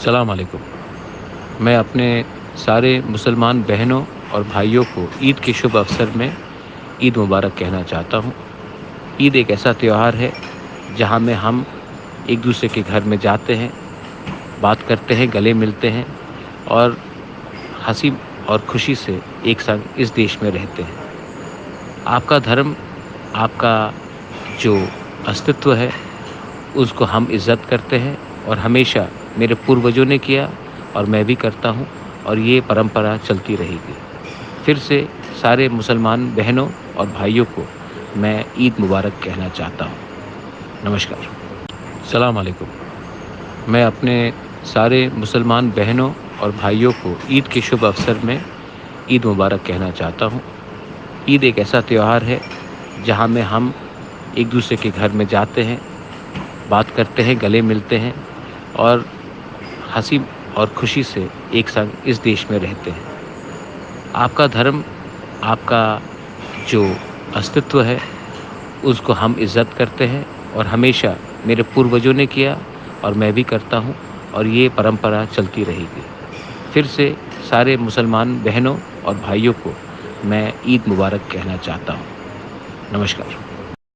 अस्सलाम वालेकुम। मैं अपने सारे मुसलमान बहनों और भाइयों को ईद के शुभ अवसर में ईद मुबारक कहना चाहता हूँ। ईद एक ऐसा त्योहार है जहाँ में हम एक दूसरे के घर में जाते हैं, बात करते हैं, गले मिलते हैं और हँसी और खुशी से एक संग इस देश में रहते हैं। आपका धर्म, आपका जो अस्तित्व है, उसको हम इज़्ज़त करते हैं और हमेशा मेरे पूर्वजों ने किया और मैं भी करता हूँ और ये परंपरा चलती रहेगी। फिर से सारे मुसलमान बहनों और भाइयों को मैं ईद मुबारक कहना चाहता हूँ। नमस्कार। अस्सलाम वालेकुम। मैं अपने सारे मुसलमान बहनों और भाइयों को ईद के शुभ अवसर में ईद मुबारक कहना चाहता हूँ। ईद एक ऐसा त्योहार है जहाँ में हम एक दूसरे के घर में जाते हैं, बात करते हैं, गले मिलते हैं और हँसी और खुशी से एक संग इस देश में रहते हैं। आपका धर्म, आपका जो अस्तित्व है, उसको हम इज़्ज़त करते हैं और हमेशा मेरे पूर्वजों ने किया और मैं भी करता हूँ और ये परंपरा चलती रहेगी। फिर से सारे मुसलमान बहनों और भाइयों को मैं ईद मुबारक कहना चाहता हूँ। नमस्कार।